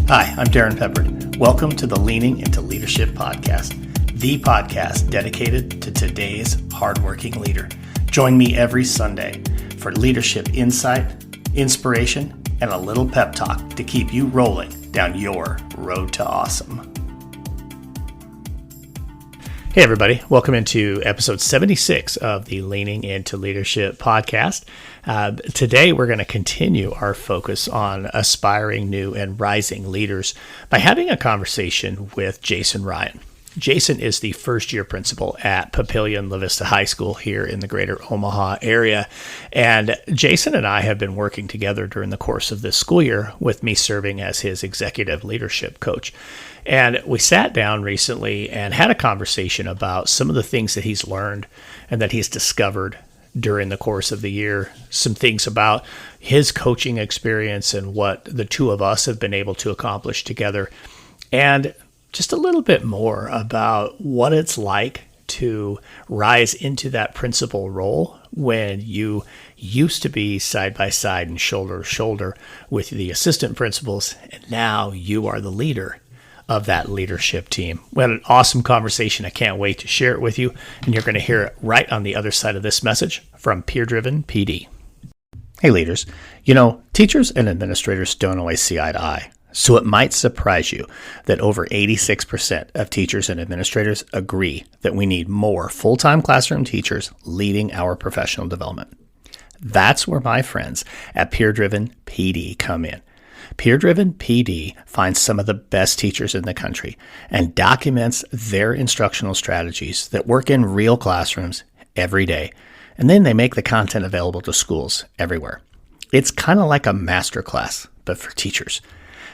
Hi, I'm Darrin Peppard. Welcome to the Leaning into Leadership podcast, the podcast dedicated to today's hardworking leader. Join me every Sunday for leadership insight, inspiration, and a little pep talk to keep you rolling down your road to awesome. Hey everybody, welcome into episode 76 of the Leaning into Leadership podcast. Today we're going to continue our focus on aspiring new and rising leaders by having a conversation with Jason Ryan. Jason is the first year principal at Papillion-La Vista High School here in the greater Omaha area. And Jason and I have been working together during the course of this school year, with me serving as his executive leadership coach. And we sat down recently and had a conversation about some of the things that he's learned and that he's discovered during the course of the year, some things about his coaching experience and what the two of us have been able to accomplish together, and just a little bit more about what it's like to rise into that principal role when you used to be side by side and shoulder to shoulder with the assistant principals, and now you are the leader of that leadership team. We had an awesome conversation. I can't wait to share it with you, and you're going to hear it right on the other side of this message from Peer Driven PD. Hey leaders, teachers and administrators don't always see eye to eye. So it might surprise you that over 86% of teachers and administrators agree that we need more full-time classroom teachers leading our professional development. That's where my friends at Peer Driven PD come in. Peer Driven PD finds some of the best teachers in the country and documents their instructional strategies that work in real classrooms every day. And then they make the content available to schools everywhere. It's kind of like a master class, but for teachers.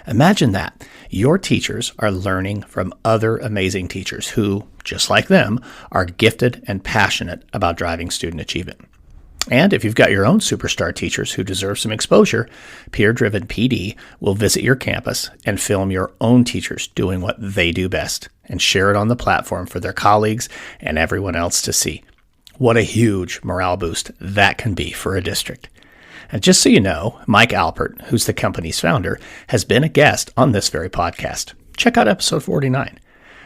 Imagine that. Your teachers are learning from other amazing teachers who, just like them, are gifted and passionate about driving student achievement. And if you've got your own superstar teachers who deserve some exposure, Peer Driven PD will visit your campus and film your own teachers doing what they do best and share it on the platform for their colleagues and everyone else to see. What a huge morale boost that can be for a district. And just so you know, Mike Alpert, who's the company's founder, has been a guest on this very podcast. Check out episode 49.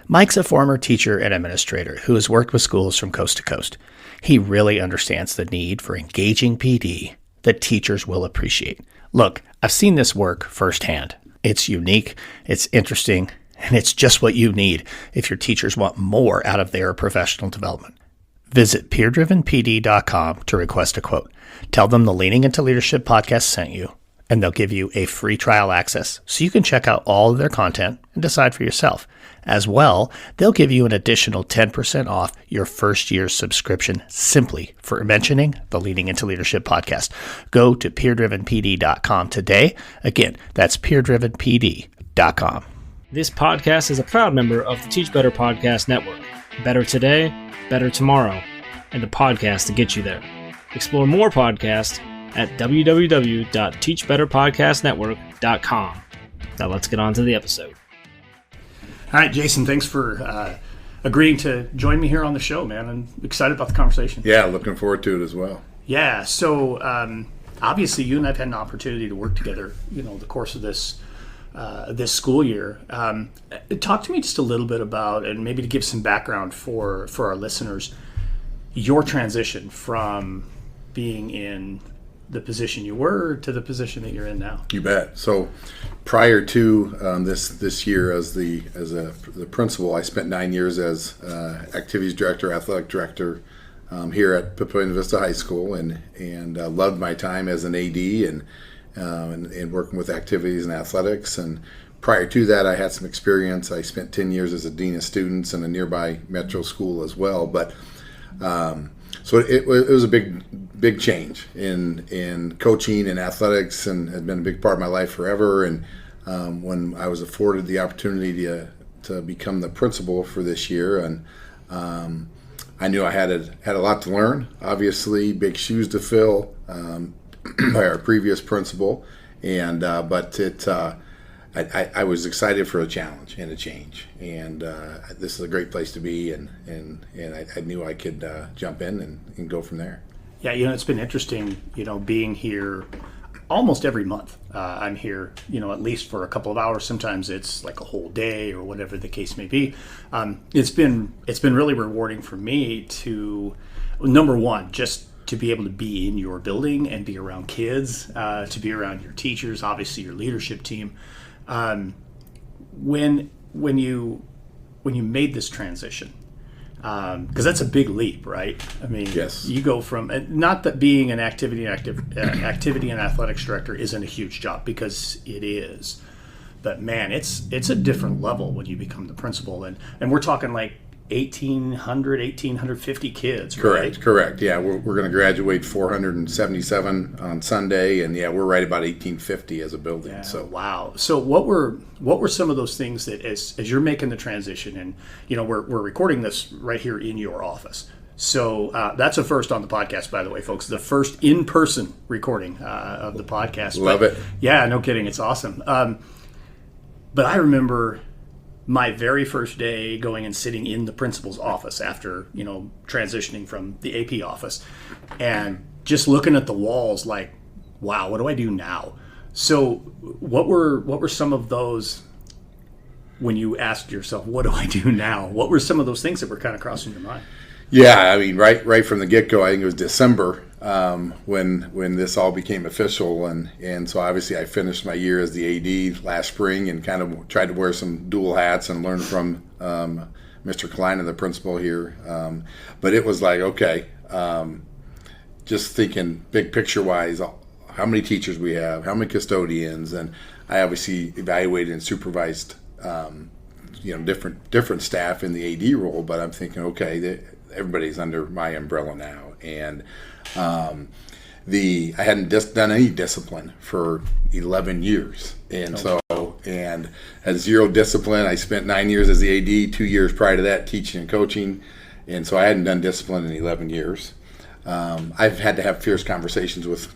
Mike's a former teacher and administrator who has worked with schools from coast to coast. He really understands the need for engaging PD that teachers will appreciate. Look, I've seen this work firsthand. It's unique, it's interesting, and it's just what you need if your teachers want more out of their professional development. Visit peerdrivenpd.com to request a quote. Tell them the Leaning into Leadership podcast sent you, and they'll give you a free trial access so you can check out all of their content and decide for yourself. As well, they'll give you an additional 10% off your first year's subscription simply for mentioning the Leaning into Leadership podcast. Go to peerdrivenpd.com today. Again, that's peerdrivenpd.com. This podcast is a proud member of the Teach Better Podcast Network. Better today, better tomorrow, and the podcast to get you there. Explore more podcasts at www.teachbetterpodcastnetwork.com. Now let's get on to the episode. All right, Jason, thanks for agreeing to join me here on the show, man. I'm excited about the conversation. Yeah, looking forward to it as well. Yeah, so obviously you and I have had an opportunity to work together, the course of this school year. Talk to me just a little bit about, and maybe to give some background for our listeners, your transition from being in the position you were to the position that you're in now. You bet. So prior to this year as the principal, I spent 9 years as activities director, athletic director here at Papillion-La Vista High School, and loved my time as an AD and working with activities and athletics. And prior to that, I had some experience. I spent 10 years as a dean of students in a nearby metro school as well. But so it was a big change in coaching and athletics, and had been a big part of my life forever. And when I was afforded the opportunity to become the principal for this year, and I knew I had a lot to learn. Obviously, big shoes to fill by our previous principal, and but I was excited for a challenge and a change, and this is a great place to be, and I knew I could jump in and go from there. Yeah, it's been interesting, being here almost every month. I'm here, at least for a couple of hours. Sometimes it's like a whole day or whatever the case may be. It's been really rewarding for me to, number one, just to be able to be in your building and be around kids, to be around your teachers, obviously your leadership team. When you made this transition, because that's a big leap, right? I mean, yes. You go from, not that being an activity and athletics director isn't a huge job, because it is, but man, it's a different level when you become the principal, and we're talking like 1,850 kids, right? Correct. Yeah, we're going to graduate 477 on Sunday, and yeah, we're right about 1,850 as a building. Yeah, so wow. So what were some of those things that as you're making the transition, and we're recording this right here in your office. So that's a first on the podcast, by the way, folks. The first in-person recording of the podcast. Love it. Yeah, no kidding. It's awesome. But I remember my very first day going and sitting in the principal's office after, transitioning from the AP office, and just looking at the walls like, wow, what do I do now? So what were some of those, when you asked yourself, what do I do now? What were some of those things that were kind of crossing your mind? Yeah, I mean, right from the get-go, I think it was December when this all became official, and so obviously I finished my year as the AD last spring and kind of tried to wear some dual hats and learn from Mr. Caitlyn, the principal here. But it was like, okay, just thinking big picture-wise, how many teachers we have, how many custodians, and I obviously evaluated and supervised different staff in the AD role, but I'm thinking, okay, everybody's under my umbrella now, and I hadn't done any discipline for 11 years, and and had zero discipline. I spent 9 years as the AD, 2 years prior to that teaching and coaching, and so I hadn't done discipline in 11 years. I've had to have fierce conversations with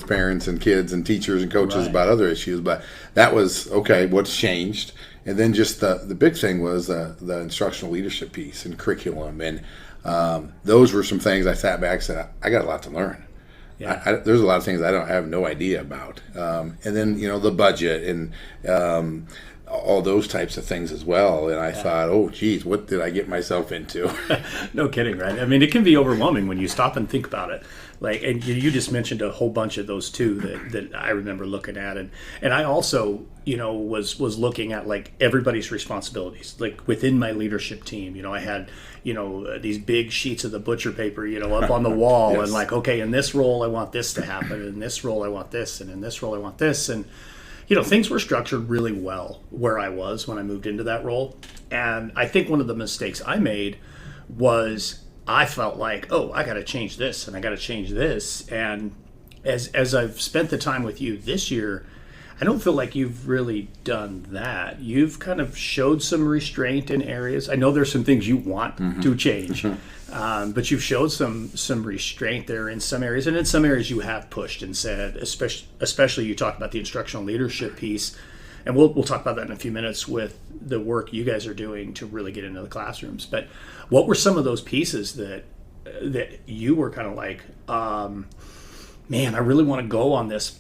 parents and kids and teachers and coaches about other issues, but that was, okay, what's changed? And then just the big thing was the instructional leadership piece and curriculum, and those were some things I sat back and said, I got a lot to learn. Yeah. There's a lot of things I have no idea about. And then, the budget and all those types of things as well. And I thought, oh, geez, what did I get myself into? No kidding, right? I mean, it can be overwhelming when you stop and think about it. Like, and you just mentioned a whole bunch of those too that I remember looking at, and I also was looking at like everybody's responsibilities, like within my leadership team. I had these big sheets of the butcher paper up on the wall, yes. And like, okay, in this role I want this to happen, in this role I want this, and in this role I want this, and things were structured really well where I was when I moved into that role. And I think one of the mistakes I made was I felt like, oh, I got to change this and I got to change this. And as I've spent the time with you this year, I don't feel like you've really done that. You've kind of showed some restraint in areas. I know there's some things you want to change, but you've showed some restraint there in some areas. And in some areas you have pushed and said, especially you talked about the instructional leadership piece. And we'll talk about that in a few minutes with the work you guys are doing to really get into the classrooms. But what were some of those pieces that you were kind of like, man, I really want to go on this,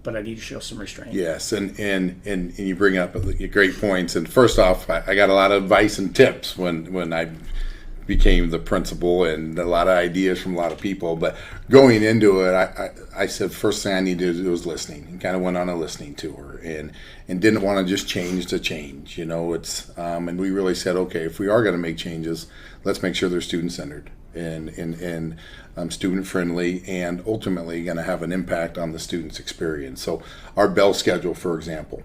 but I need to show some restraint? Yes, and you bring up great points. And first off, I got a lot of advice and tips when I became the principal, and a lot of ideas from a lot of people. But going into it, I said first thing I needed to do was listening, and kind of went on a listening tour, and didn't want to just change to change. It's and we really said, okay, if we are going to make changes, let's make sure they're student centered and student friendly, and ultimately going to have an impact on the student's experience. So our bell schedule, for example.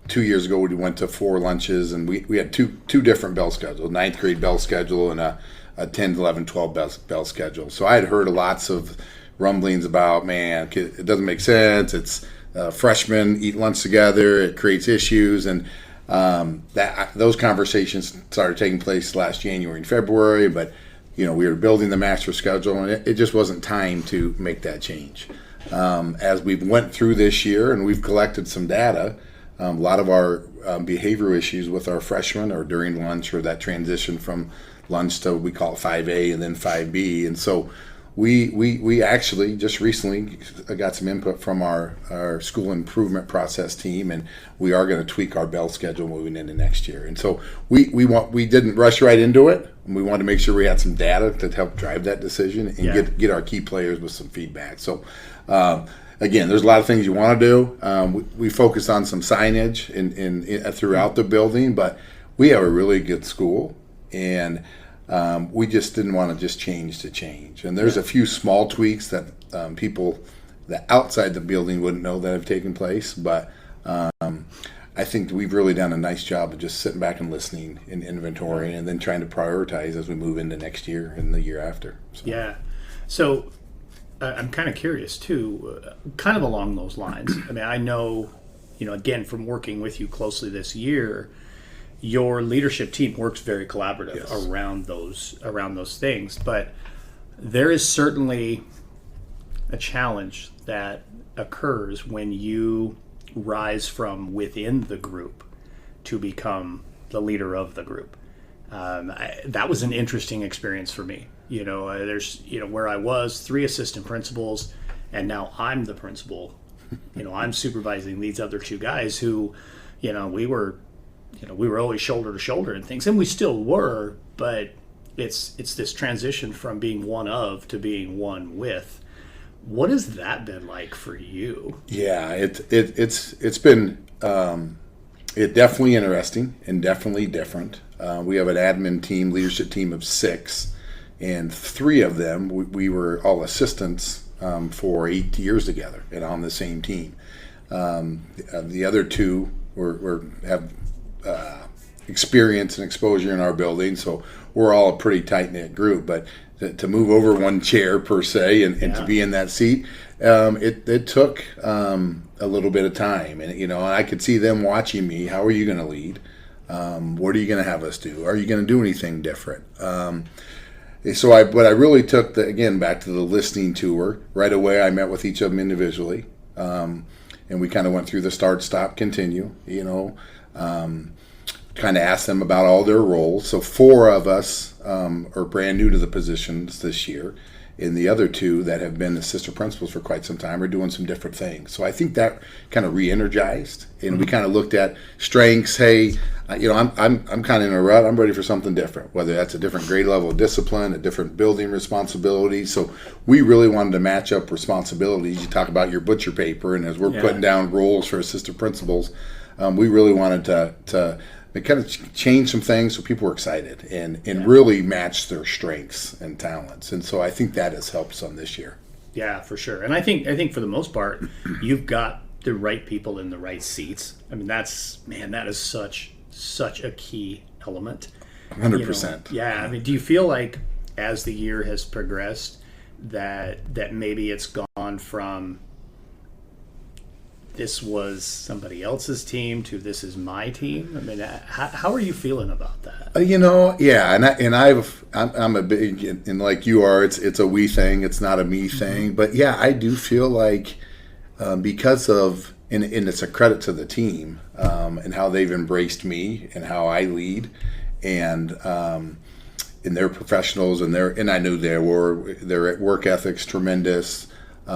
2 years ago, we went to 4 lunches, and we had two different bell schedules, 9th grade bell schedule and a 10, 11, 12 bell schedule. So I had heard lots of rumblings about, man, it doesn't make sense. It's freshmen eat lunch together. It creates issues. And those conversations started taking place last January and February, but we were building the master schedule, and it just wasn't time to make that change. As we went through this year and we've collected some data, a lot of our behavioral issues with our freshmen are during lunch, or that transition from lunch to, we call it 5A and then 5B. And so we actually just recently got some input from our school improvement process team, and we are going to tweak our bell schedule moving into next year. And so we didn't rush right into it. We wanted to make sure we had some data to help drive that decision and get our key players with some feedback. So again, there's a lot of things you want to do. We focus on some signage in throughout the building, but we have a really good school, and we just didn't want to just change to change. And there's a few small tweaks that people that outside the building wouldn't know that have taken place, but I think we've really done a nice job of just sitting back and listening and inventorying and then trying to prioritize as we move into next year and the year after. So. Yeah. So I'm kind of curious too, kind of along those lines. I mean, I know, again, from working with you closely this year, your leadership team works very collaborative around those things. But there is certainly a challenge that occurs when you rise from within the group to become the leader of the group. That was an interesting experience for me. There's where I was 3 assistant principals, and now I'm the principal. I'm supervising these other 2 guys who, we were always shoulder to shoulder and things, and we still were, but it's this transition from being one of to being one with. What has that been like for you? Yeah, it's been definitely interesting and definitely different. We have an admin team, leadership team of 6, and 3 of them we were all assistants for 8 years together and on the same team. The other 2 have experience and exposure in our building, so we're all a pretty tight-knit group. But to move over one chair per se and to be in that seat, it took a little bit of time, and I could see them watching me. How are you going to lead? What are you going to have us do? Are you going to do anything different? So I really took back to the listening tour right away. I met with each of them individually, and we kind of went through the start, stop, continue. Kind of asked them about all their roles. So 4 of us are brand new to the positions this year, and the other 2 that have been assistant principals for quite some time are doing some different things. So I think that kind of re-energized, and we kind of looked at strengths. Hey, I'm kind of in a rut. I'm ready for something different, whether that's a different grade level of discipline, a different building responsibility. So we really wanted to match up responsibilities. You talk about your butcher paper, and as we're putting down roles for assistant principals, we really wanted to kind of change some things so people were excited and really match their strengths and talents. And so I think that has helped some this year. Yeah, for sure. And I think for the most part, you've got the right people in the right seats. I mean, that is such a key element. 100%. Yeah. I mean, do you feel like as the year has progressed that maybe it's gone from this was somebody else's team to this is my team? I mean, how are you feeling about that? I'm a big, and like you are, it's a we thing, it's not a me thing. But yeah, I do feel like because of, and it's a credit to the team and how they've embraced me and how I lead, and they're professionals, and I knew their work ethic's tremendous.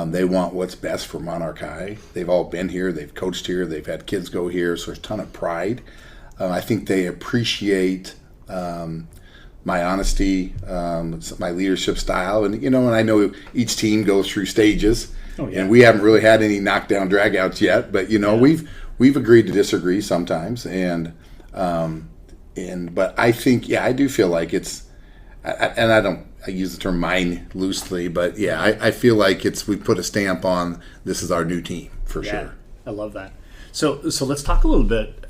They want what's best for Monarch High. They've all been here. They've coached here. They've had kids go here. So there's a ton of pride. I think they appreciate my honesty, my leadership style. And, and I know each team goes through stages. Oh, yeah. And we haven't really had any knockdown dragouts yet. But, we've agreed to disagree sometimes. But I think, I do feel like it's, and I use the term mine loosely, but I feel like we put a stamp on this is our new team for sure. I love that. So let's talk a little bit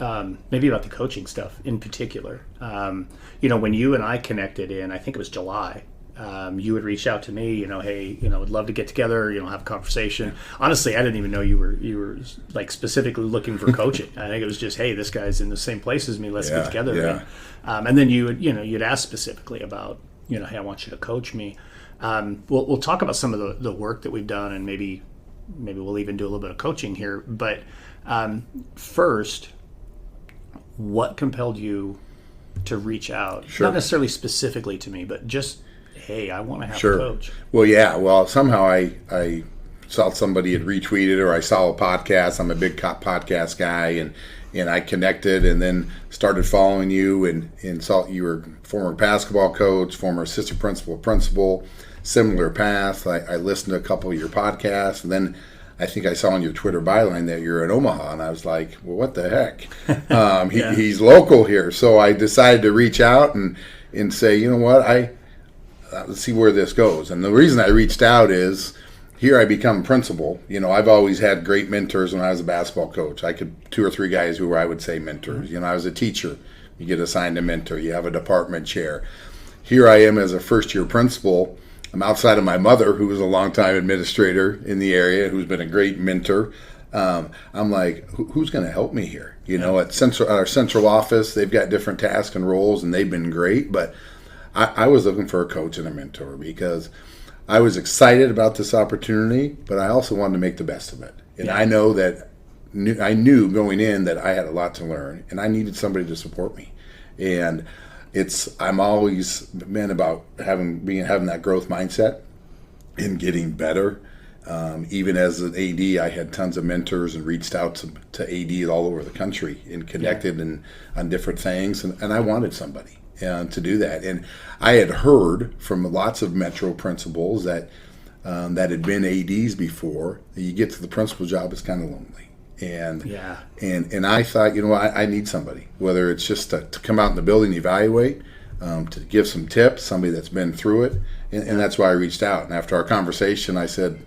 maybe about the coaching stuff in particular. When you and I connected in, I think it was July, you had reached out to me, hey, would love to get together, have a conversation. Honestly, I didn't even know you were like specifically looking for coaching. I think it was just, hey, this guy's in the same place as me. Let's get together. Yeah. And then you'd asked specifically about, hey, I want you to coach me. We'll talk about some of the work that we've done, and maybe we'll even do a little bit of coaching here. But first, what compelled you to reach out? Sure. Not necessarily specifically to me, but just hey, I want to have Sure. a coach? Well, yeah. Well, somehow I saw somebody had retweeted, or I saw a podcast. I'm a big podcast guy, and I connected, and then started following you, and saw you were former basketball coach, former assistant principal, similar path. I listened to a couple of your podcasts, and then I think I saw on your Twitter byline that you're in Omaha, and I was like, well, what the heck? He's local here. So I decided to reach out and say, you know what, let's see where this goes. And the reason I reached out is here I become principal. I've always had great mentors when I was a basketball coach. I could 2 or 3 guys who were, I would say, mentors. I was a teacher. You get assigned a mentor. You have a department chair. Here I am as a first-year principal. I'm outside of my mother, who was a longtime administrator in the area, who's been a great mentor. I'm like, who's going to help me here? At our central office, they've got different tasks and roles, and they've been great. But I was looking for a coach and a mentor because I was excited about this opportunity, but I also wanted to make the best of it. And I know that I knew going in that I had a lot to learn, and I needed somebody to support me. And I'm always been about having that growth mindset and getting better. Even as an AD, I had tons of mentors and reached out to ADs all over the country and connected on different things. And I wanted somebody to do that. And I had heard from lots of Metro principals that had been ADs before, that you get to the principal job, it's kind of lonely. And I thought, I need somebody, whether it's just to come out in the building, evaluate, to give some tips, somebody that's been through it, and that's why I reached out. And after our conversation, I said,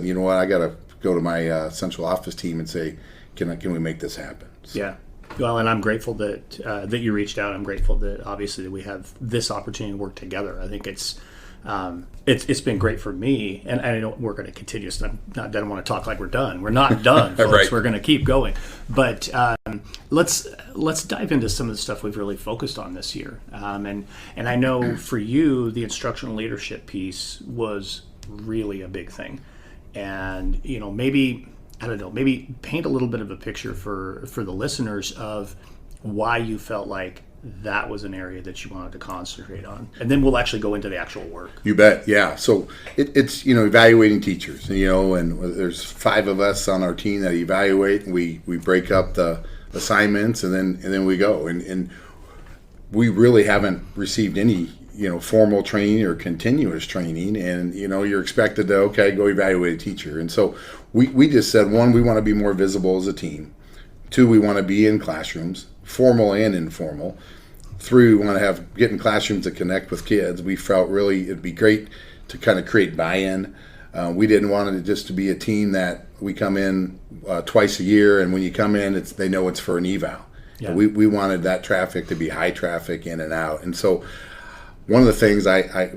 you know what, I got to go to my central office team and say, can we make this happen? So. Yeah. Well, and I'm grateful that you reached out. I'm grateful that obviously that we have this opportunity to work together. I think it's been great for me, and I know we're going to continue. So I don't want to talk like we're done. We're not done, folks. Right. We're going to keep going. But let's dive into some of the stuff we've really focused on this year. And I know for you, the instructional leadership piece was really a big thing. And maybe paint a little bit of a picture for the listeners of why you felt like that was an area that you wanted to concentrate on. And then we'll actually go into the actual work. You bet, yeah. So it's evaluating teachers, and there's 5 of us on our team that evaluate, and we break up the assignments, and then we go. And we really haven't received any formal training or continuous training, and you're expected to go evaluate a teacher. And so we just said, 1, we want to be more visible as a team. 2, we want to be in classrooms, formal and informal. 3, we want to get in classrooms to connect with kids. We felt really it'd be great to kind of create buy-in. We didn't want it just to be a team that we come in twice a year, and when you come in, they know it's for an eval. Yeah. We wanted that traffic to be high traffic in and out. And so one of the things I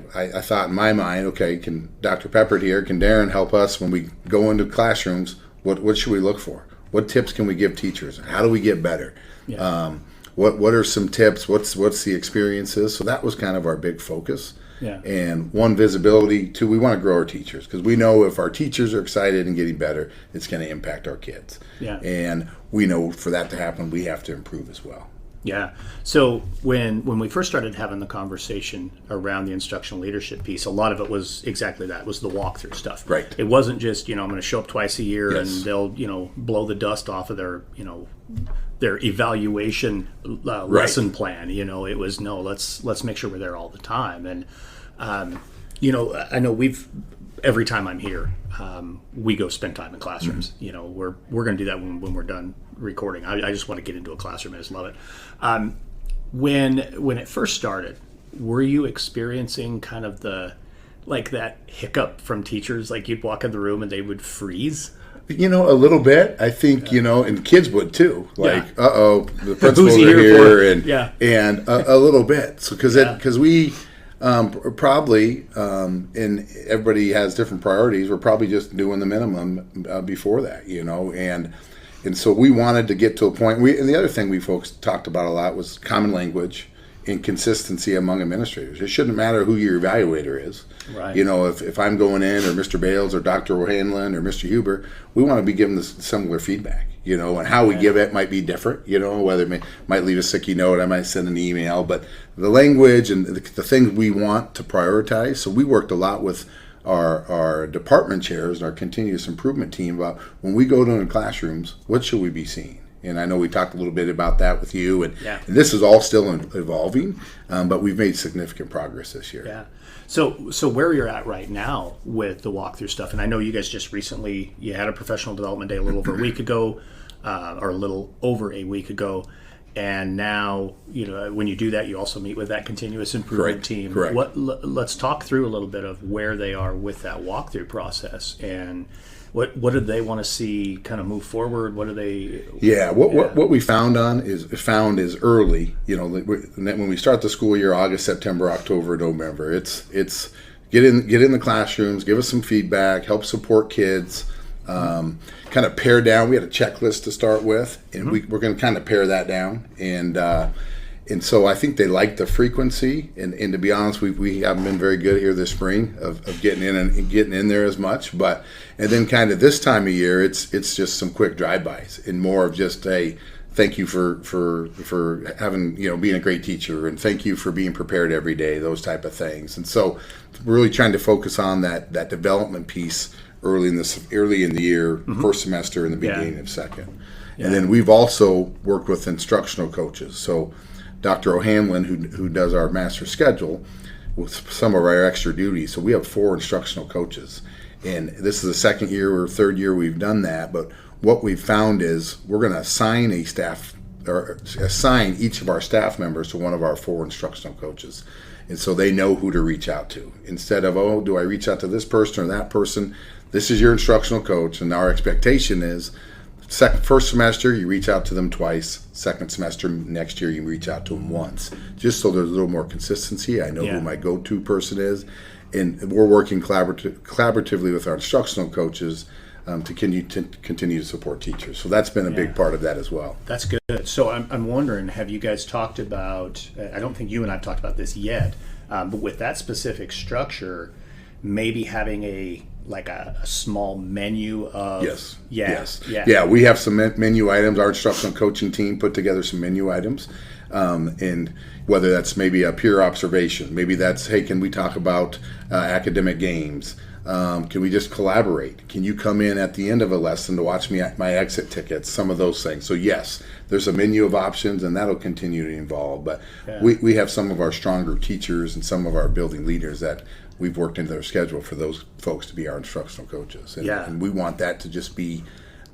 thought in my mind, can Dr. Peppard here, can Darrin help us when we go into classrooms? What should we look for? What tips can we give teachers? How do we get better? Yeah. What are some tips? What's the experiences? So that was kind of our big focus. Yeah. And 1, visibility. 2, we want to grow our teachers, because we know if our teachers are excited and getting better, it's going to impact our kids. Yeah. And we know for that to happen, we have to improve as well. Yeah. So when we first started having the conversation around the instructional leadership piece, a lot of it was exactly that, was the walkthrough stuff. Right. It wasn't just, I'm going to show up twice a year, yes, and they'll, blow the dust off of their evaluation lesson plan. It was, no, let's make sure we're there all the time. And, I know every time I'm here, we go spend time in classrooms. Mm-hmm. We're going to do that when we're done recording. I just want to get into a classroom. I just love it. When it first started, were you experiencing kind of that hiccup from teachers? Like you'd walk in the room and they would freeze? A little bit. I think, and kids would too. Like, the principals are here, and a little bit. So because we probably, and everybody has different priorities. We're probably just doing the minimum before that, and so we wanted to get to a point. And the other thing we folks talked about a lot was common language and consistency among administrators. It shouldn't matter who your evaluator is. Right. If I'm going in, or Mr. Bales or Dr. O'Hanlon or Mr. Huber, we want to be given this similar feedback, and how we give it might be different, whether it might leave a sticky note, I might send an email, but the language and the things we want to prioritize. So we worked a lot with our department chairs and our continuous improvement team about when we go to the classrooms, what should we be seeing? And I know we talked a little bit about that with you, and this is all still evolving, but we've made significant progress this year. Yeah. So where you're at right now with the walkthrough stuff, and I know you guys just recently, you had a professional development day a little over a week ago, or a little over a week ago, and now, when you do that, you also meet with that continuous improvement team. Correct. Let's talk through a little bit of where they are with that walkthrough process, and what do they want to see kind of move forward? What do they? Yeah, what we found is early. When we start the school year, August, September, October, November, it's get in the classrooms, give us some feedback, help support kids. Kind of pare down. We had a checklist to start with, and we're going to kind of pare that down. And so I think they like the frequency. And to be honest, we haven't been very good here this spring of getting in and getting in there as much. And then kind of this time of year, it's just some quick drive-bys and more of just thank you for having being a great teacher, and thank you for being prepared every day. Those type of things. And so we're really trying to focus on that development piece early in the year, first semester, and the beginning of second. And then we've also worked with instructional coaches. So Dr. O'Hanlon, who does our master schedule, with some of our extra duties. So we have 4 instructional coaches. And this is the second year or third year we've done that. But what we've found is we're going to assign assign each of our staff members to one of our 4 instructional coaches. And so they know who to reach out to. Instead of, do I reach out to this person or that person? This is your instructional coach, and our expectation is first semester you reach out to them twice, second semester next year you reach out to them once, just so there's a little more consistency. I know who my go-to person is, and we're working collaboratively with our instructional coaches to continue to support teachers. So that's been a big part of that as well. That's good. So I'm wondering, have you guys talked about, I don't think you and I have talked about this yet, but with that specific structure, maybe having a small menu of yes. We have some menu items. Our instructional coaching team put together some menu items, and whether that's maybe a peer observation, maybe that's, hey, can we talk about academic games? Can we just collaborate? Can you come in at the end of a lesson to watch my exit tickets? Some of those things. So yes, there's a menu of options, and that'll continue to evolve. But we have some of our stronger teachers and some of our building leaders that we've worked into their schedule for those folks to be our instructional coaches. And we want that to just be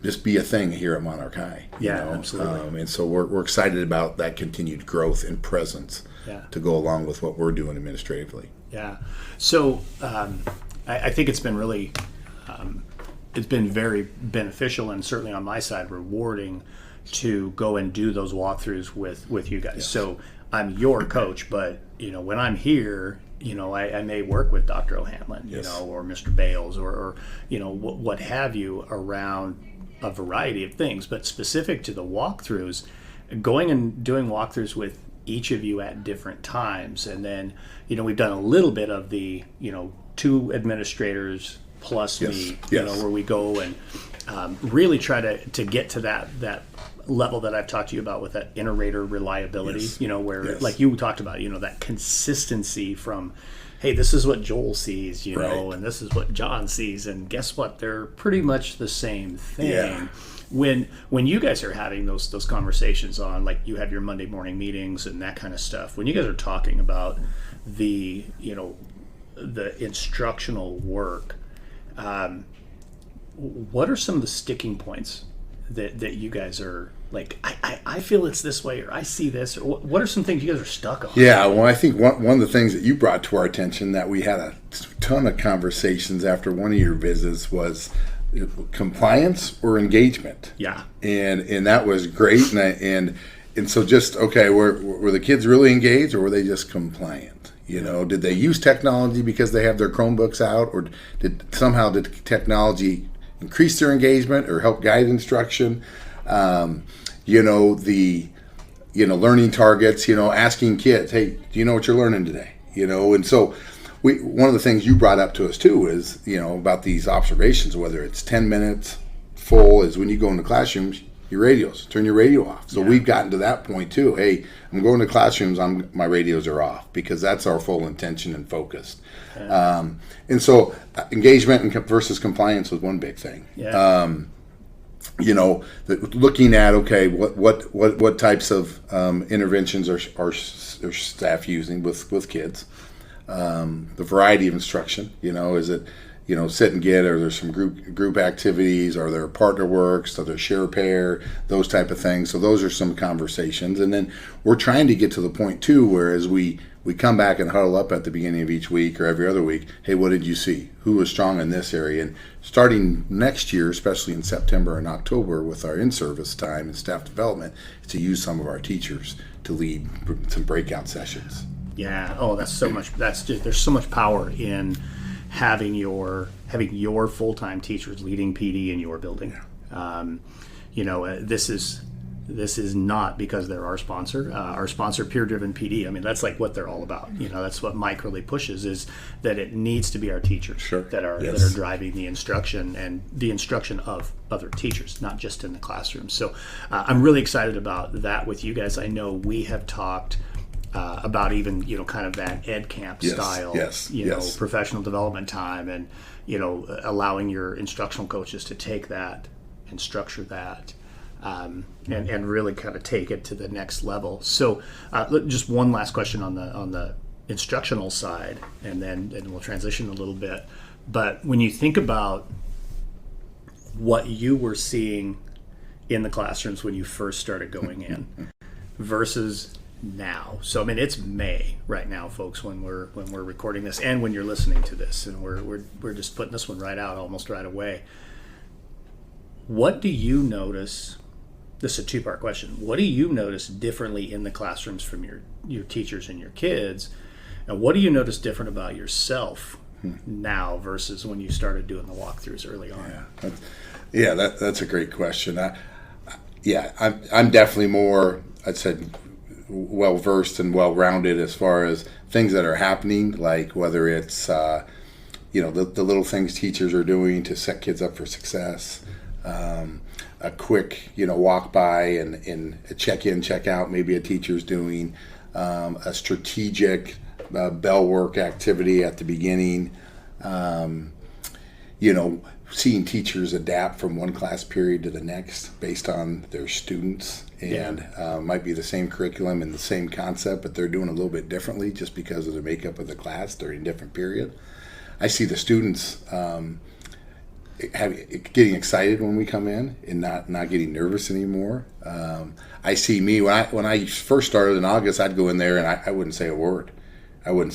a thing here at Monarch High. Absolutely. And so we're excited about that continued growth and presence to go along with what we're doing administratively. Yeah. So I think it's been really, it's been very beneficial, and certainly on my side rewarding to go and do those walkthroughs with you guys. Yes. So I'm your coach, but when I'm here, I may work with Dr. O'Hanlon, or Mr. Bales, or what have you, around a variety of things. But specific to the walkthroughs, going and doing walkthroughs with each of you at different times, and then we've done a little bit of the 2 administrators plus me, where we go and really try to get to that level that I've talked to you about with that inter-rater reliability, where like you talked about, that consistency from, hey, this is what Joel sees, and this is what John sees, and guess what? They're pretty much the same thing. Yeah. When you guys are having those conversations on, like, you have your Monday morning meetings and that kind of stuff, when you guys are talking about the instructional work, what are some of the sticking points that you guys are like, I feel it's this way, or I see this, or what are some things you guys are stuck on? Yeah, well, I think one of the things that you brought to our attention that we had a ton of conversations after one of your visits was compliance or engagement. Yeah. And that was great. And so just, okay, were the kids really engaged, or were they just compliant? Did they use technology because they have their Chromebooks out, or did technology increase their engagement or help guide instruction? learning targets, asking kids, hey, do you know what you're learning today? And so one of the things you brought up to us too is, about these observations, whether it's 10 minutes full, is when you go into classrooms, turn your radio off. So we've gotten to that point too. Hey, I'm going to classrooms, my radios are off, because that's our full intention and focus. And so engagement versus compliance was one big thing. Looking at, okay, what types of interventions are staff using with kids, the variety of instruction, is it, sit and get, or there's some group activities, or there partner works, or there share pair, those type of things. So those are some conversations. And then we're trying to get to the point too, where as we come back and huddle up at the beginning of each week or every other week, hey, what did you see? Who was strong in this area? And starting next year, especially in September and October with our in-service time and staff development, is to use some of our teachers to lead some breakout sessions. Yeah. Oh, there's so much power in having your full-time teachers leading PD in your building. This is not because they're our sponsor, peer-driven PD. I mean, that's like what they're all about. That's what Mike really pushes, is that it needs to be our teachers that are driving the instruction, and the instruction of other teachers, not just in the classroom. So I'm really excited about that with you guys. I know we have talked about even, kind of that ed camp style, professional development time, and, allowing your instructional coaches to take that and structure that. And really kind of take it to the next level. So just one last question on the instructional side, and then we'll transition a little bit. But when you think about what you were seeing in the classrooms when you first started going in versus now. So I mean, it's May right now, folks, when we're recording this, and when you're listening to this, and we're just putting this one right out almost right away. What do you notice? This is a two-part question. What do you notice differently in the classrooms from your teachers and your kids? And what do you notice different about yourself now versus when you started doing the walkthroughs early on? That's a great question. I'm definitely more, I'd say, well-versed and well-rounded as far as things that are happening, like whether it's, the little things teachers are doing to set kids up for success, a quick, walk by and a check in, check out, maybe a teacher's doing, a strategic bell work activity at the beginning, seeing teachers adapt from one class period to the next based on their students, and might be the same curriculum and the same concept, but they're doing a little bit differently just because of the makeup of the class during a different period. I see the students getting excited when we come in and not getting nervous anymore. I see me when I first started in August, I'd go in there and I wouldn't say a word. I'm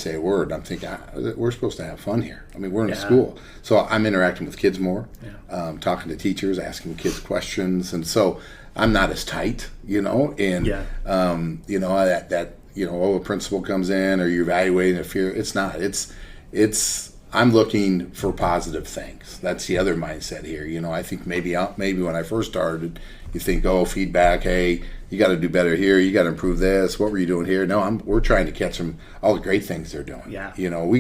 thinking, we're supposed to have fun here. I mean, we're in a school. So I'm interacting with kids more, talking to teachers, asking kids questions. And so I'm not as tight, a principal comes in, or you're evaluating if I'm looking for positive things. That's the other mindset here. I think maybe when I first started, you think, feedback, hey, you got to do better here, you got to improve this, what were you doing here? No, we're trying to catch them, all the great things they're doing.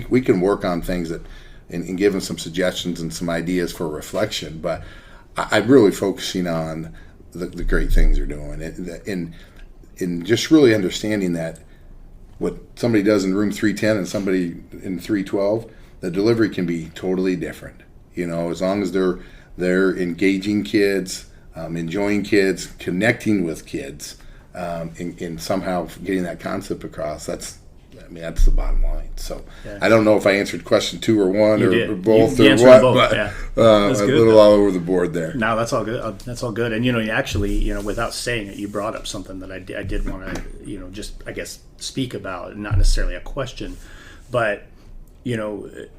We can work on things and give them some suggestions and some ideas for reflection, but I'm really focusing on the great things they're doing, and just really understanding that what somebody does in room 310 and somebody in 312, the delivery can be totally different. As long as they're engaging kids, enjoying kids, connecting with kids, and somehow getting that concept across. That's the bottom line. So I don't know if I answered question 2 or 1 or both or what, but a little all over the board there. No, that's all good. That's all good. And you actually, without saying it, you brought up something that I did want to, just I guess speak about, not necessarily a question, but.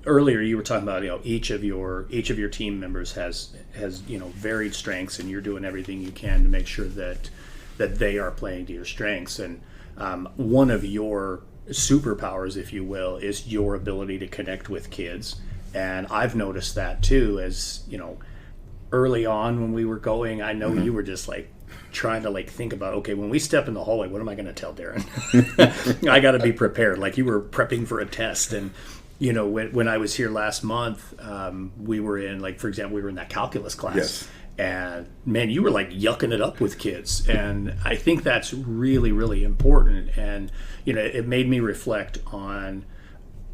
Earlier you were talking about each of your team members has varied strengths, and you're doing everything you can to make sure that they are playing to your strengths. And one of your superpowers, if you will, is your ability to connect with kids. And I've noticed that too, as early on when we were going, I know you were just like trying to like think about, okay, when we step in the hallway, what am I going to tell Darrin? I got to be prepared. Like you were prepping for a test. And, you know, when I was here last month, we were in, like, for example, we were in that calculus class. Yes. And man, you were like yucking it up with kids. And I think that's really, really important. And, you know, it made me reflect on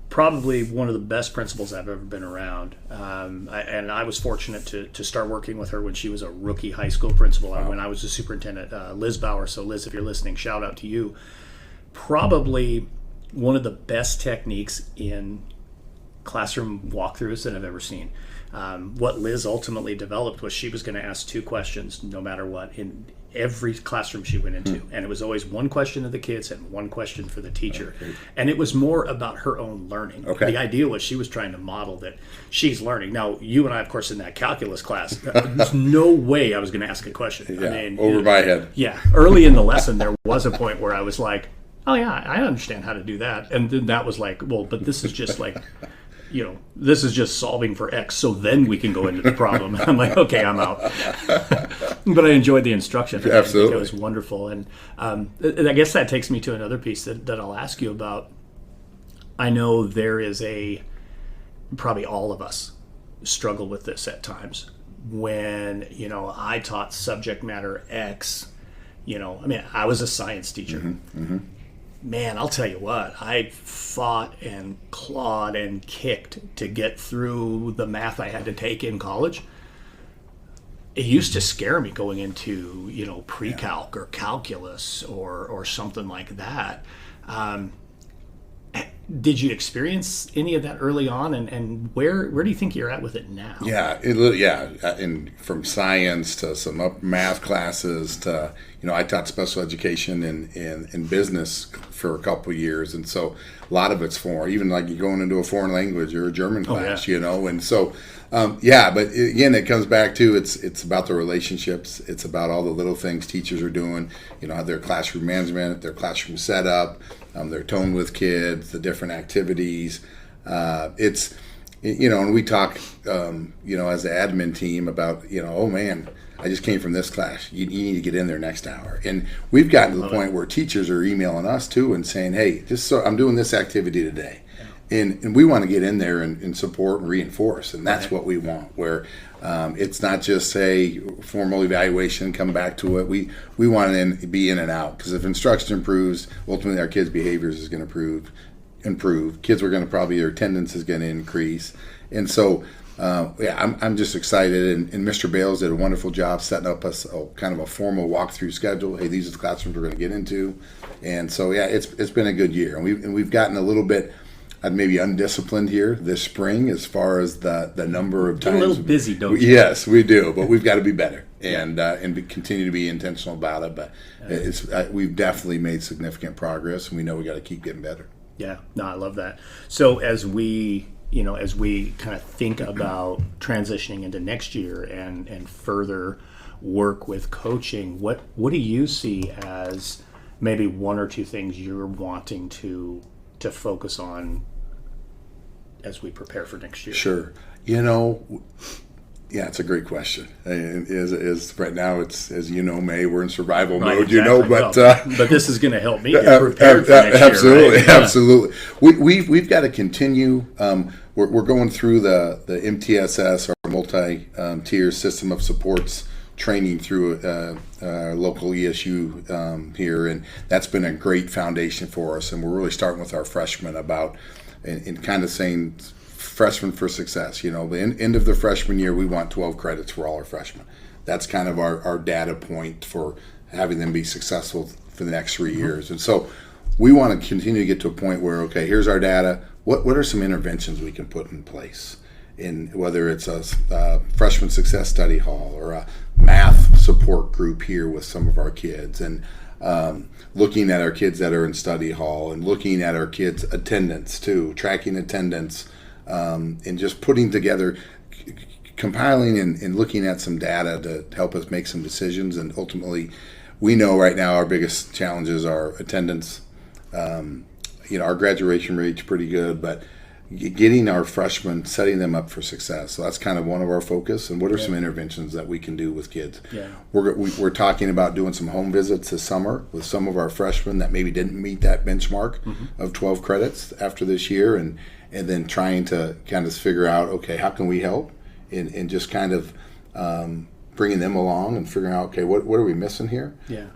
probably one of the best principals I've ever been around. And I was fortunate to start working with her when she was a rookie high school principal. Wow. When I was a superintendent, Liz Bauer. So Liz, if you're listening, shout out to you. Probably one of the best techniques in classroom walkthroughs that I've ever seen. What Liz ultimately developed was she was going to ask 2 questions no matter what in every classroom she went into. And it was always 1 question of the kids and 1 question for the teacher. Okay. And it was more about her own learning. Okay. The idea was she was trying to model that she's learning. Now, you and I, of course, in that calculus class, there's no way I was going to ask a question. Yeah, I mean, over my head. Yeah. Early in the lesson, there was a point where I was like, oh, yeah, I understand how to do that. And then that was like, well, but this is just like... you know, this is just solving for X, so then we can go into the problem. I'm like, okay, I'm out. But I enjoyed the instruction. Absolutely. It was wonderful. And I guess that takes me to another piece that I'll ask you about. I know there is probably all of us struggle with this at times. When, you know, I taught subject matter X, you know, I mean, I was a science teacher. Mm-hmm. Mm-hmm. Man, I'll tell you what, I fought and clawed and kicked to get through the math I had to take in college. It used to scare me going into, you know, pre-calc or calculus or something like that. Did you experience any of that early on, and where do you think you're at with it now? Yeah, and from science to some up math classes to, you know, I taught special education in business for a couple of years, and so a lot of it's foreign. Even like you're going into a foreign language or a German class, you know, and so but again, it comes back to it's about the relationships. It's about all the little things teachers are doing, you know, their classroom management, their classroom setup, their tone with kids, the different activities. It's, you know, and we talk, you know, as an admin team about, you know, oh man, I just came from this class. You need to get in there next hour. And we've gotten to the point where teachers are emailing us too and saying, hey, I'm doing this activity today. And we want to get in there and support and reinforce. And that's what we want, where it's not just a formal evaluation, come back to it. We want to be in and out, because if instruction improves, ultimately our kids' behaviors is going to improve. Kids are going to their attendance is going to increase. And so, I'm just excited. And Mr. Bales did a wonderful job setting up us kind of a formal walkthrough schedule. Hey, these are the classrooms we're going to get into. And so, it's been a good year. And we've gotten a little bit maybe undisciplined here this spring as far as the number of times. Get a little busy, don't you? Yes, we do, but we've got to be better and continue to be intentional about it. But we've definitely made significant progress, and we know we got to keep getting better. Yeah, no, I love that. So as we kind of think about transitioning into next year and further work with coaching, what do you see as maybe 1 or 2 things you're wanting to focus on as we prepare for next year? Sure. You know, it's a great question. Is right now, it's, as you know, May, we're in survival mode, exactly. You know, but but this is going to help me get prepared for next absolutely, year, right? Absolutely. We've got to continue. We're going through the MTSS, our multi-tier system of supports training through our local ESU here, and that's been a great foundation for us. And we're really starting with our freshmen and kind of saying freshmen for success. You know, the end of the freshman year, we want 12 credits for all our freshmen. That's kind of our data point for having them be successful for the next 3 years. And so we want to continue to get to a point where, okay, here's our data. What are some interventions we can put in place? In whether it's a freshman success study hall or a math support group here with some of our kids, and looking at our kids that are in study hall and looking at our kids' attendance too, tracking attendance, and just putting together, compiling and looking at some data to help us make some decisions. And ultimately, we know right now our biggest challenges are attendance. Our graduation rate's pretty good, but getting our freshmen, setting them up for success. So that's kind of one of our focus. And what are some interventions that we can do with kids? Yeah. We're talking about doing some home visits this summer with some of our freshmen that maybe didn't meet that benchmark of 12 credits after this year, and then trying to kind of figure out, okay, how can we help? And just kind of bringing them along and figuring out, okay, what are we missing here? Yeah.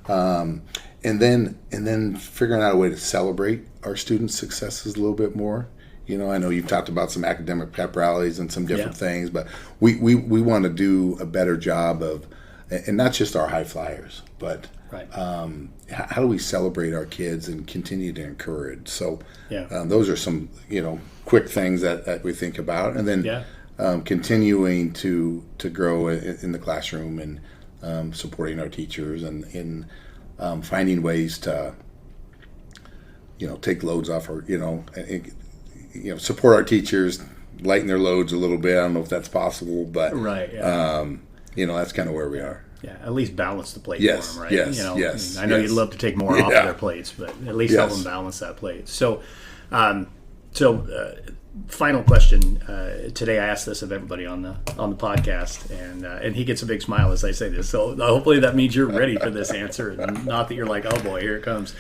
And then figuring out a way to celebrate our students' successes a little bit more. You know, I know you've talked about some academic pep rallies and some different things, but we want to do a better job of, and not just our high flyers, but how do we celebrate our kids and continue to encourage? So those are some, quick things that we think about. And then continuing to grow in the classroom and supporting our teachers and in finding ways to, take loads off our, support our teachers, lighten their loads a little bit. I don't know if that's possible, but that's kind of where we are. Yeah, at least balance the plate Yes, for them, right? yes, I know you'd love to take more off of their plates, but at least help them balance that plate. So, final question. Today I asked this of everybody on the podcast, and he gets a big smile as I say this. So hopefully that means you're ready for this answer, and not that you're like, oh boy, here it comes.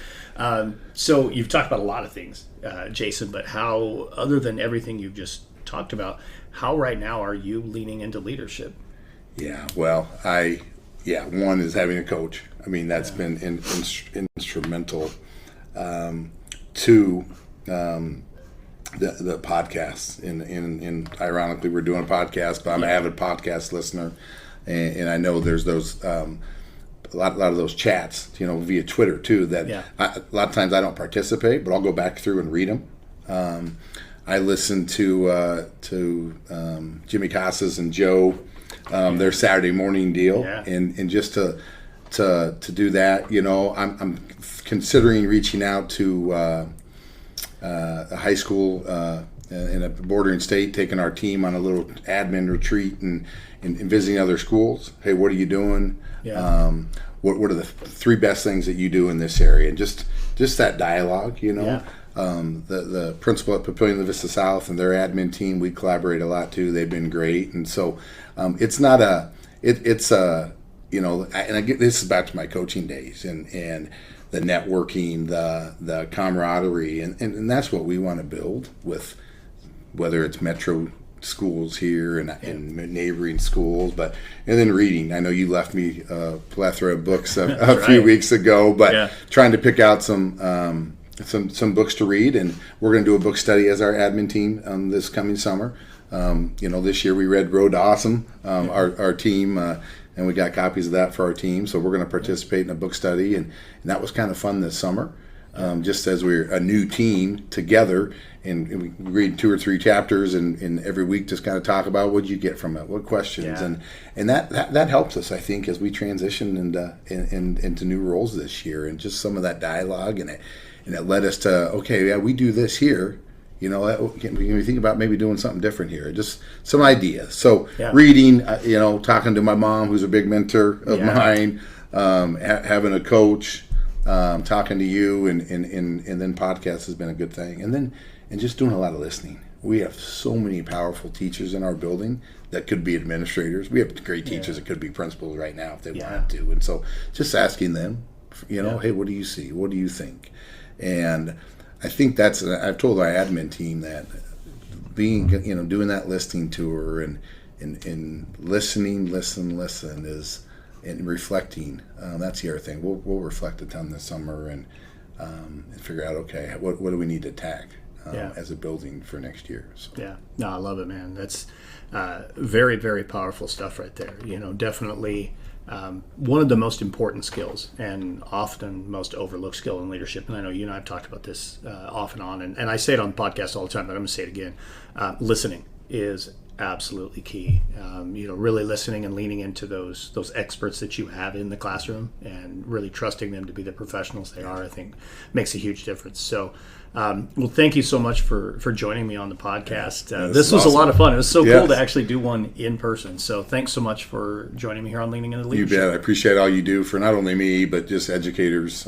So you've talked about a lot of things, Jason, but how, other than everything you've just talked about, how right now are you leaning into leadership? Yeah, well, one is having a coach. I mean, that's been instrumental. Two, the podcasts. And ironically, we're doing a podcast, but I'm an avid podcast listener, and I know there's those a lot of those chats, via Twitter too. That a lot of times I don't participate, but I'll go back through and read them. I listen to Jimmy Casas and Joe. Their Saturday morning deal, and just to do that, I'm considering reaching out to a high school in a bordering state, taking our team on a little admin retreat and visiting other schools. Hey, what are you doing? What are the three best things that you do in this area? And just that dialogue, The principal at Papillion-La Vista South and their admin team, we collaborate a lot too. They've been great, and so it's not it's and I get, this is back to my coaching days and the networking, the camaraderie, and that's what we want to build with, whether it's metro schools here and neighboring schools, and then reading. I know you left me a plethora of books a few weeks ago, but trying to pick out some books to read, and we're going to do a book study as our admin team this coming summer. This year we read Road to Awesome, our team, and we got copies of that for our team. So we're going to participate in a book study, and that was kind of fun this summer. Just as we're a new team together, and we read 2 or 3 chapters, and every week just kind of talk about what you get from it, what questions, and that helps us, I think, as we transition into new roles this year, and just some of that dialogue, and it led us to, we do this here. Can we think about maybe doing something different here? Just some ideas. So reading, talking to my mom, who's a big mentor of mine, having a coach, talking to you, and then podcasts has been a good thing. And just doing a lot of listening. We have so many powerful teachers in our building that could be administrators. We have great teachers that could be principals right now if they wanted to. And so just asking them, hey, what do you see? What do you think? And I think I've told our admin team that doing that listening tour and listening is, and reflecting. That's the other thing. We'll reflect a ton this summer and figure out, okay, what do we need to attack as a building for next year. So. Yeah, no, I love it, man. That's very, very powerful stuff right there. Definitely. One of the most important skills and often most overlooked skill in leadership, and I know you and I have talked about this off and on, and I say it on the podcast all the time, but I'm going to say it again. Listening is absolutely key. Really listening and leaning into those experts that you have in the classroom and really trusting them to be the professionals they are, I think makes a huge difference. So Well, thank you so much for joining me on the podcast. This was awesome. a lot of fun. It was so Yes. cool to actually do one in person. So thanks so much for joining me here on Leaning into You Leadership. bet. I appreciate all you do for not only me, but just educators,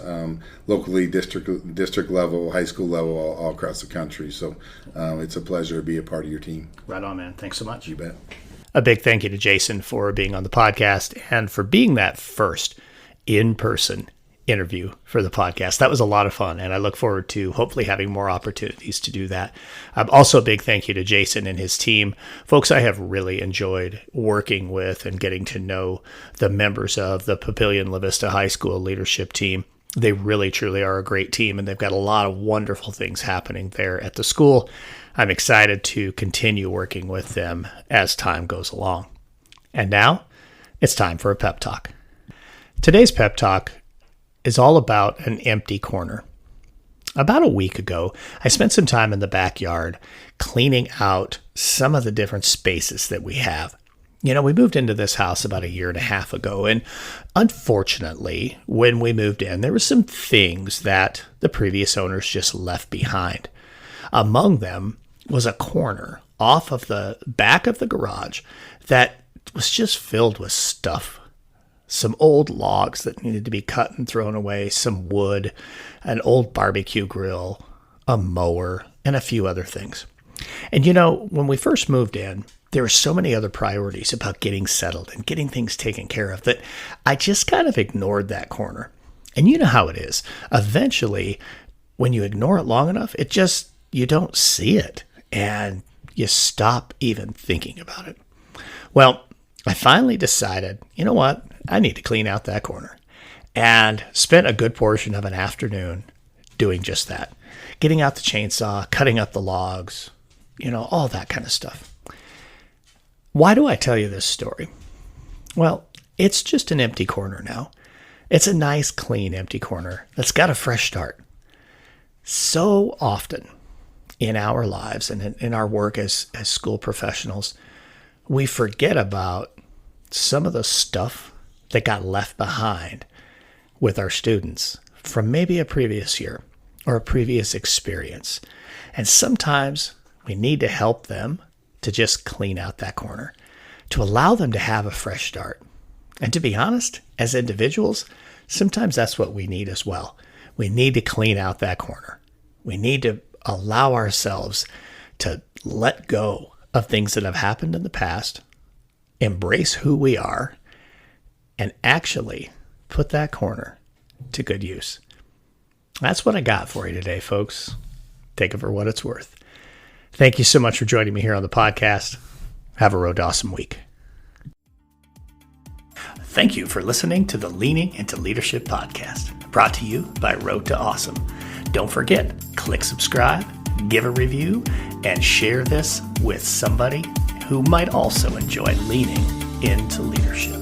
locally, district level, high school level, all across the country. So it's a pleasure to be a part of your team. Right on, man. Thanks so much. You bet. A big thank you to Jason for being on the podcast and for being that first in-person interview for the podcast. That was a lot of fun, and I look forward to hopefully having more opportunities to do that. Also, a big thank you to Jason and his team. Folks, I have really enjoyed working with and getting to know the members of the Papillion-La Vista High School leadership team. They really, truly are a great team, and they've got a lot of wonderful things happening there at the school. I'm excited to continue working with them as time goes along. And now, it's time for a pep talk. Today's pep talk is all about an empty corner. About a week ago, I spent some time in the backyard cleaning out some of the different spaces that we have. You know, we moved into this house about 1.5 years ago, and unfortunately, when we moved in, there were some things that the previous owners just left behind. Among them was a corner off of the back of the garage that was just filled with stuff. Some old logs that needed to be cut and thrown away, some wood, an old barbecue grill, a mower, and a few other things. And you know, when we first moved in, there were so many other priorities about getting settled and getting things taken care of that I just kind of ignored that corner. And you know how it is. Eventually, when you ignore it long enough, you don't see it and you stop even thinking about it. Well, I finally decided, you know what? I need to clean out that corner, and spent a good portion of an afternoon doing just that. Getting out the chainsaw, cutting up the logs, all that kind of stuff. Why do I tell you this story? Well, it's just an empty corner now. It's a nice, clean, empty corner that's got a fresh start. So often in our lives and in our work as school professionals, we forget about some of the stuff that got left behind with our students from maybe a previous year or a previous experience. And sometimes we need to help them to just clean out that corner, to allow them to have a fresh start. And to be honest, as individuals, sometimes that's what we need as well. We need to clean out that corner. We need to allow ourselves to let go of things that have happened in the past, embrace who we are, and actually put that corner to good use. That's what I got for you today, folks. Take it for what it's worth. Thank you so much for joining me here on the podcast. Have a road awesome week. Thank you for listening to the Leaning into Leadership podcast, brought to you by Road to Awesome. Don't forget, click subscribe, give a review, and share this with somebody who might also enjoy leaning into leadership.